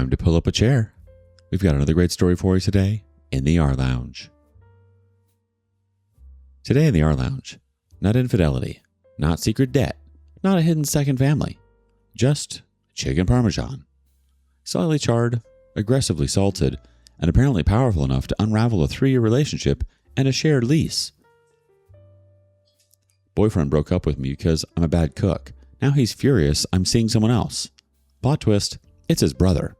Time to pull up a chair. We've got another great story for you today in the rLounge. Today in the rLounge, not infidelity, not secret debt, not a hidden second family, just chicken parmesan. Slightly charred, aggressively salted, and apparently powerful enough to unravel a 3-year relationship and a shared lease. Boyfriend broke up with me because I'm a bad cook. Now he's furious I'm seeing someone else. Plot twist, it's his brother.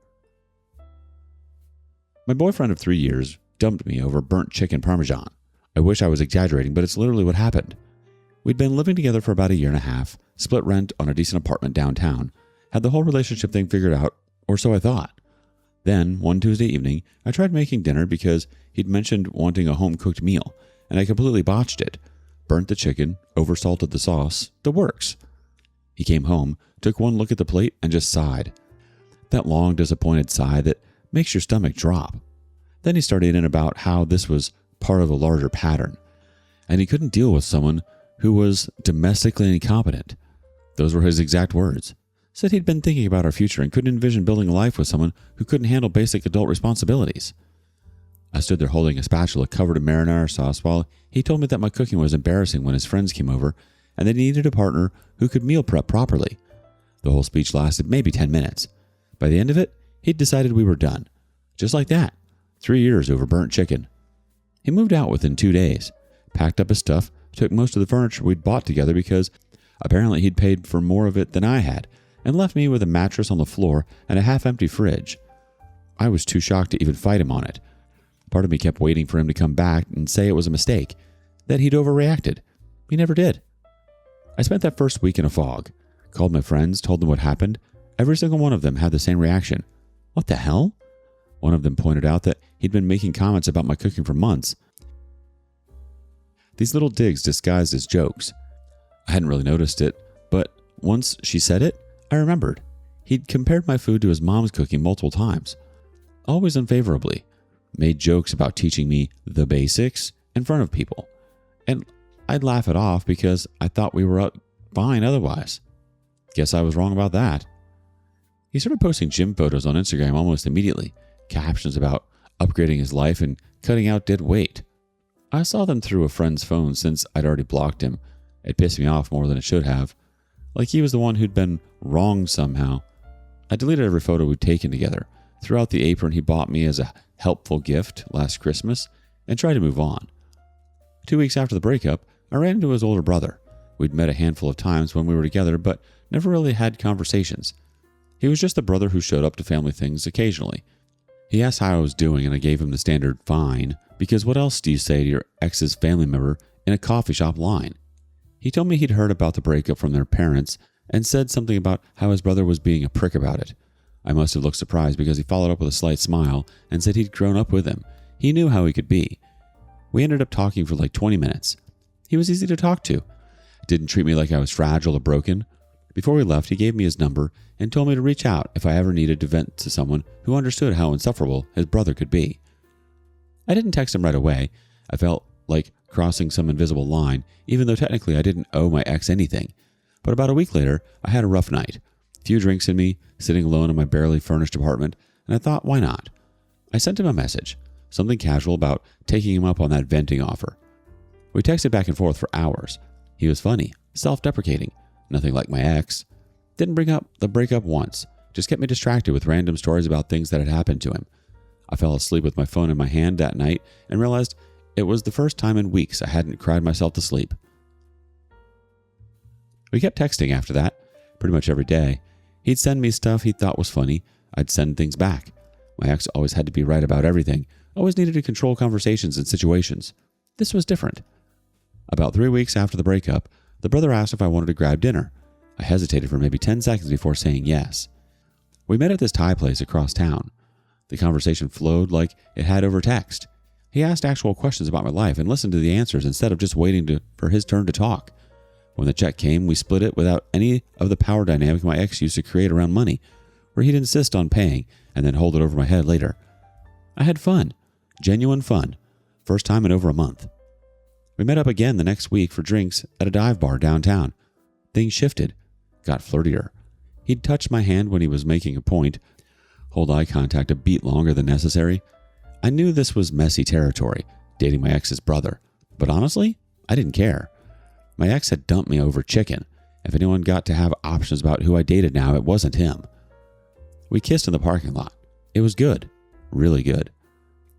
My boyfriend of 3 years dumped me over burnt chicken parmesan. I wish I was exaggerating, but it's literally what happened. We'd been living together for about a year and a half, split rent on a decent apartment downtown, had the whole relationship thing figured out, or so I thought. Then, one Tuesday evening, I tried making dinner because he'd mentioned wanting a home-cooked meal, and I completely botched it. Burnt the chicken, oversalted the sauce, the works. He came home, took one look at the plate, and just sighed. That long, disappointed sigh that makes your stomach drop. Then he started in about how this was part of a larger pattern, and he couldn't deal with someone who was domestically incompetent. Those were his exact words. Said he'd been thinking about our future and couldn't envision building a life with someone who couldn't handle basic adult responsibilities. I stood there holding a spatula covered in marinara sauce while he told me that my cooking was embarrassing when his friends came over and that he needed a partner who could meal prep properly. The whole speech lasted maybe 10 minutes. By the end of it, he'd decided we were done. Just like that. 3 years over burnt chicken. He moved out within 2 days, packed up his stuff, took most of the furniture we'd bought together because apparently he'd paid for more of it than I had, and left me with a mattress on the floor and a half-empty fridge. I was too shocked to even fight him on it. Part of me kept waiting for him to come back and say it was a mistake, that he'd overreacted. He never did. I spent that first week in a fog. Called my friends, told them what happened. Every single one of them had the same reaction. What the hell? One of them pointed out that he'd been making comments about my cooking for months. These little digs disguised as jokes. I hadn't really noticed it, but once she said it, I remembered. He'd compared my food to his mom's cooking multiple times, always unfavorably, made jokes about teaching me the basics in front of people, and I'd laugh it off because I thought we were fine otherwise. Guess I was wrong about that. He started posting gym photos on Instagram almost immediately, captions about upgrading his life and cutting out dead weight. I saw them through a friend's phone since I'd already blocked him. It pissed me off more than it should have. Like he was the one who'd been wrong somehow. I deleted every photo we'd taken together, threw out the apron he bought me as a helpful gift last Christmas, and tried to move on. 2 weeks after the breakup, I ran into his older brother. We'd met a handful of times when we were together, but never really had conversations. He was just the brother who showed up to family things occasionally. He asked how I was doing, and I gave him the standard fine, because what else do you say to your ex's family member in a coffee shop line? He told me he'd heard about the breakup from their parents and said something about how his brother was being a prick about it. I must have looked surprised because he followed up with a slight smile and said he'd grown up with him. He knew how he could be. We ended up talking for like 20 minutes. He was easy to talk to. Didn't treat me like I was fragile or broken. Before we left, he gave me his number and told me to reach out if I ever needed to vent to someone who understood how insufferable his brother could be. I didn't text him right away. I felt like crossing some invisible line, even though technically I didn't owe my ex anything. But about a week later, I had a rough night. Few drinks in me, sitting alone in my barely furnished apartment, and I thought, why not? I sent him a message, something casual about taking him up on that venting offer. We texted back and forth for hours. He was funny, self-deprecating, nothing like my ex. Didn't bring up the breakup once, just kept me distracted with random stories about things that had happened to him. I fell asleep with my phone in my hand that night and realized it was the first time in weeks I hadn't cried myself to sleep. We kept texting after that, pretty much every day. He'd send me stuff he thought was funny. I'd send things back. My ex always had to be right about everything, always needed to control conversations and situations. This was different. About 3 weeks after the breakup, the brother asked if I wanted to grab dinner. I hesitated for maybe 10 seconds before saying yes. We met at this Thai place across town. The conversation flowed like it had over text. He asked actual questions about my life and listened to the answers instead of just waiting for his turn to talk. When the check came, we split it without any of the power dynamic my ex used to create around money, where he'd insist on paying and then hold it over my head later. I had fun. Genuine fun. First time in over a month. We met up again the next week for drinks at a dive bar downtown. Things shifted. Got flirtier. He'd touched my hand when he was making a point, hold eye contact a beat longer than necessary. I knew this was messy territory, dating my ex's brother, but honestly, I didn't care. My ex had dumped me over chicken. If anyone got to have options about who I dated now, it wasn't him. We kissed in the parking lot. It was good, really good.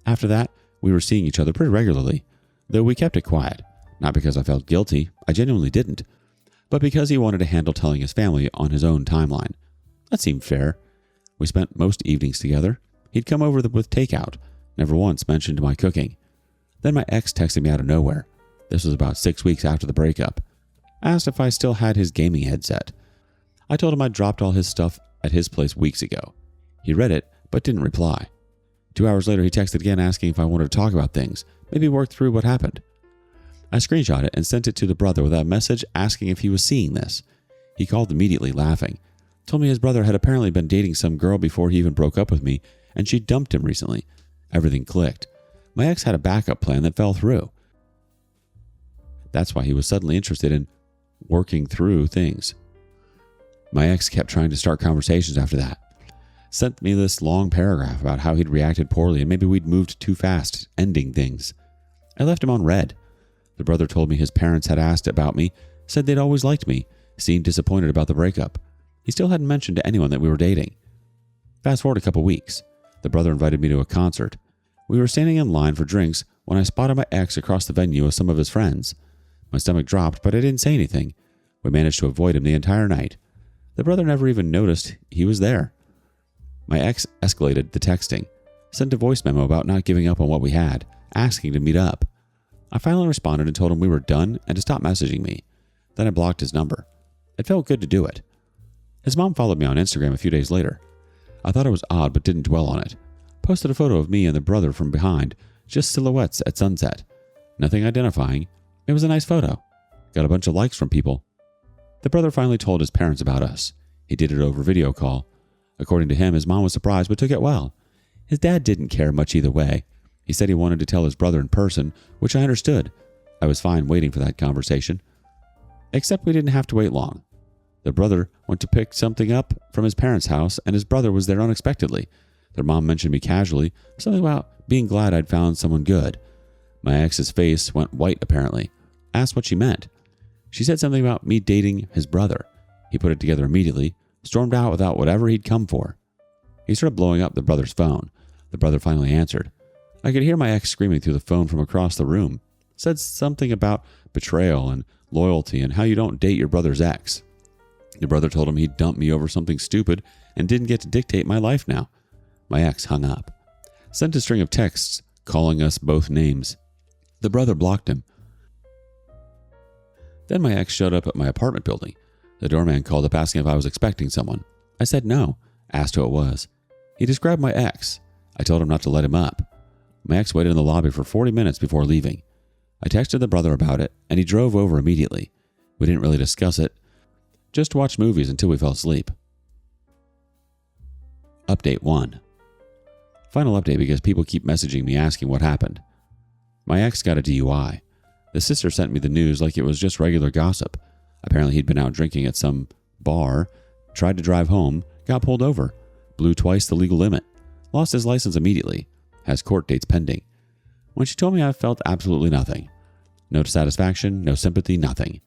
After that, we were seeing each other pretty regularly, though we kept it quiet, not because I felt guilty, I genuinely didn't, but because he wanted to handle telling his family on his own timeline. That seemed fair. We spent most evenings together. He'd come over with takeout, never once mentioned my cooking. Then my ex texted me out of nowhere. This was about 6 weeks after the breakup. Asked if I still had his gaming headset. I told him I'd dropped all his stuff at his place weeks ago. He read it, but didn't reply. 2 hours later, he texted again asking if I wanted to talk about things, maybe work through what happened. I screenshot it and sent it to the brother with a message asking if he was seeing this. He called immediately, laughing. Told me his brother had apparently been dating some girl before he even broke up with me, and she dumped him recently. Everything clicked. My ex had a backup plan that fell through. That's why he was suddenly interested in working through things. My ex kept trying to start conversations after that. Sent me this long paragraph about how he'd reacted poorly and maybe we'd moved too fast, ending things. I left him on red. The brother told me his parents had asked about me, said they'd always liked me, seemed disappointed about the breakup. He still hadn't mentioned to anyone that we were dating. Fast forward a couple weeks. The brother invited me to a concert. We were standing in line for drinks when I spotted my ex across the venue with some of his friends. My stomach dropped, but I didn't say anything. We managed to avoid him the entire night. The brother never even noticed he was there. My ex escalated the texting, sent a voice memo about not giving up on what we had, asking to meet up. I finally responded and told him we were done and to stop messaging me. Then I blocked his number. It felt good to do it. His mom followed me on Instagram a few days later. I thought it was odd but didn't dwell on it. Posted a photo of me and the brother from behind, just silhouettes at sunset. Nothing identifying. It was a nice photo. Got a bunch of likes from people. The brother finally told his parents about us. He did it over video call. According to him, his mom was surprised but took it well. His dad didn't care much either way. He said he wanted to tell his brother in person, which I understood. I was fine waiting for that conversation. Except we didn't have to wait long. The brother went to pick something up from his parents' house and his brother was there unexpectedly. Their mom mentioned me casually, something about being glad I'd found someone good. My ex's face went white apparently. Asked what she meant. She said something about me dating his brother. He put it together immediately, stormed out without whatever he'd come for. He started blowing up the brother's phone. The brother finally answered. I could hear my ex screaming through the phone from across the room. Said something about betrayal and loyalty and how you don't date your brother's ex. The brother told him he'd dumped me over something stupid and didn't get to dictate my life now. My ex hung up. Sent a string of texts calling us both names. The brother blocked him. Then my ex showed up at my apartment building. The doorman called up asking if I was expecting someone. I said no, asked who it was. He described my ex. I told him not to let him up. My ex waited in the lobby for 40 minutes before leaving. I texted the brother about it, and he drove over immediately. We didn't really discuss it. Just watched movies until we fell asleep. Update 1. Final update because people keep messaging me asking what happened. My ex got a DUI. The sister sent me the news like it was just regular gossip. Apparently he'd been out drinking at some bar, tried to drive home, got pulled over, blew twice the legal limit, lost his license immediately, has court dates pending. When she told me, I felt absolutely nothing. No satisfaction, no sympathy, nothing.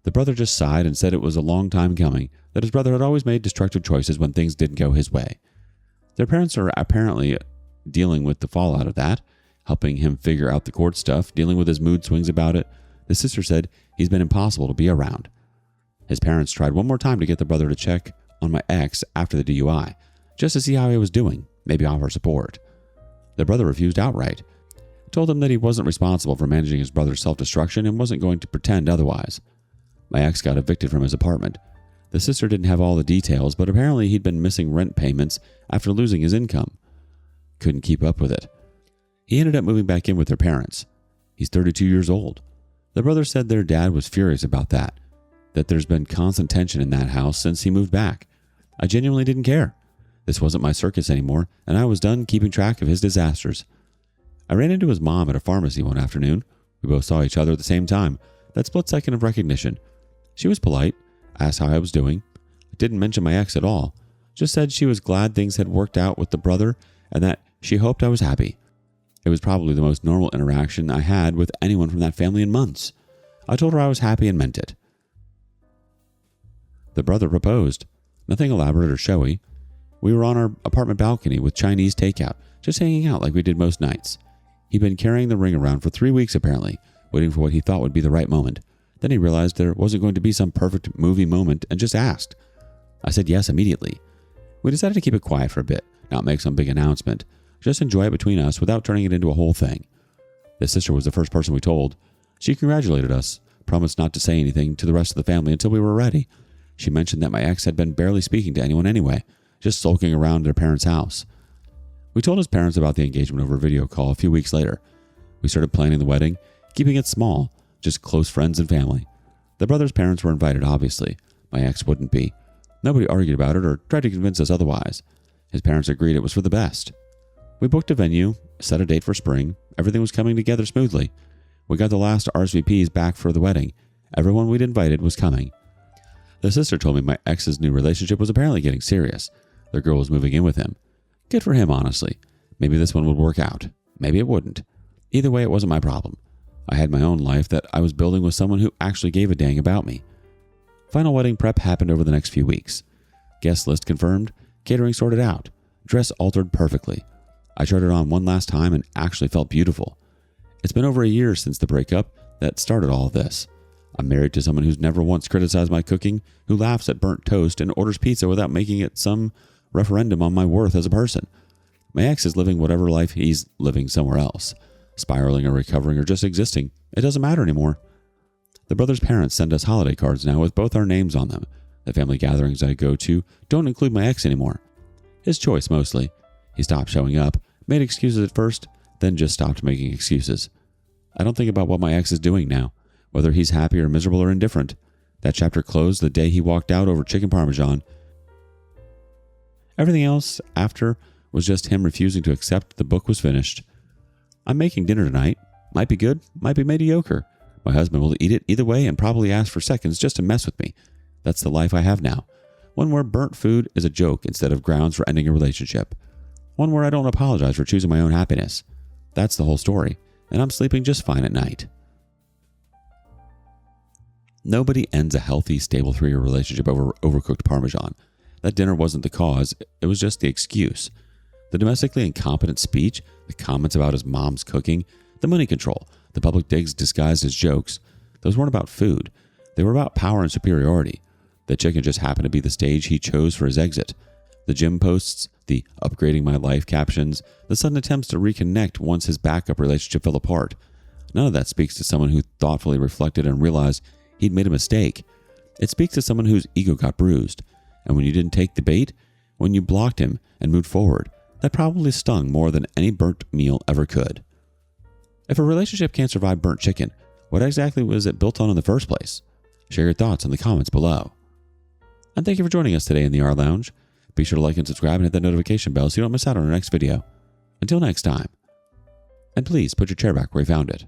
The brother just sighed and said it was a long time coming, that his brother had always made destructive choices when things didn't go his way. Their parents are apparently dealing with the fallout of that, helping him figure out the court stuff, dealing with his mood swings about it. The sister said he's been impossible to be around. His parents tried one more time to get the brother to check on my ex after the DUI, just to see how he was doing, maybe offer support. The brother refused outright. Told him that he wasn't responsible for managing his brother's self-destruction and wasn't going to pretend otherwise. My ex got evicted from his apartment. The sister didn't have all the details, but apparently he'd been missing rent payments after losing his income. Couldn't keep up with it. He ended up moving back in with their parents. He's 32 years old. The brother said their dad was furious about that there's been constant tension in that house since he moved back. I genuinely didn't care. This wasn't my circus anymore, and I was done keeping track of his disasters. I ran into his mom at a pharmacy one afternoon. We both saw each other at the same time. That split second of recognition. She was polite, asked how I was doing. I didn't mention my ex at all. Just said she was glad things had worked out with the brother and that she hoped I was happy. It was probably the most normal interaction I had with anyone from that family in months. I told her I was happy and meant it. The brother proposed. Nothing elaborate or showy. We were on our apartment balcony with Chinese takeout, just hanging out like we did most nights. He'd been carrying the ring around for 3 weeks apparently, waiting for what he thought would be the right moment. Then he realized there wasn't going to be some perfect movie moment and just asked. I said yes immediately. We decided to keep it quiet for a bit, not make some big announcement, just enjoy it between us without turning it into a whole thing. The sister was the first person we told. She congratulated us, promised not to say anything to the rest of the family until we were ready. She mentioned that my ex had been barely speaking to anyone anyway, just sulking around at her parents' house. We told his parents about the engagement over a video call a few weeks later. We started planning the wedding, keeping it small, just close friends and family. The brother's parents were invited, obviously. My ex wouldn't be. Nobody argued about it or tried to convince us otherwise. His parents agreed it was for the best. We booked a venue, set a date for spring. Everything was coming together smoothly. We got the last RSVPs back for the wedding. Everyone we'd invited was coming. The sister told me my ex's new relationship was apparently getting serious. The girl was moving in with him. Good for him, honestly. Maybe this one would work out. Maybe it wouldn't. Either way, it wasn't my problem. I had my own life that I was building with someone who actually gave a dang about me. Final wedding prep happened over the next few weeks. Guest list confirmed, catering sorted out, dress altered perfectly. I tried it on one last time and actually felt beautiful. It's been over a year since the breakup that started all of this. I'm married to someone who's never once criticized my cooking, who laughs at burnt toast and orders pizza without making it some referendum on my worth as a person. My ex is living whatever life he's living somewhere else, spiraling or recovering or just existing. It doesn't matter anymore. The brother's parents send us holiday cards now with both our names on them. The family gatherings I go to don't include my ex anymore. His choice mostly. He stopped showing up, made excuses at first, then just stopped making excuses. I don't think about what my ex is doing now, whether he's happy or miserable or indifferent. That chapter closed the day he walked out over chicken parmesan. Everything else after was just him refusing to accept the book was finished. I'm making dinner tonight. Might be good, might be mediocre. My husband will eat it either way and probably ask for seconds just to mess with me. That's the life I have now. One where burnt food is a joke instead of grounds for ending a relationship. One where I don't apologize for choosing my own happiness. That's the whole story, and I'm sleeping just fine at night. Nobody ends a healthy, stable 3-year relationship over overcooked parmesan. That dinner wasn't the cause, it was just the excuse. The domestically incompetent speech, the comments about his mom's cooking, the money control, the public digs disguised as jokes, those weren't about food. They were about power and superiority. The chicken just happened to be the stage he chose for his exit. The gym posts, the upgrading my life captions, the sudden attempts to reconnect once his backup relationship fell apart. None of that speaks to someone who thoughtfully reflected and realized he'd made a mistake. It speaks to someone whose ego got bruised. And when you didn't take the bait, when you blocked him and moved forward, that probably stung more than any burnt meal ever could. If a relationship can't survive burnt chicken, what exactly was it built on in the first place? Share your thoughts in the comments below. And thank you for joining us today in the rLounge. Be sure to like and subscribe and hit that notification bell so you don't miss out on our next video. Until next time. And please put your chair back where you found it.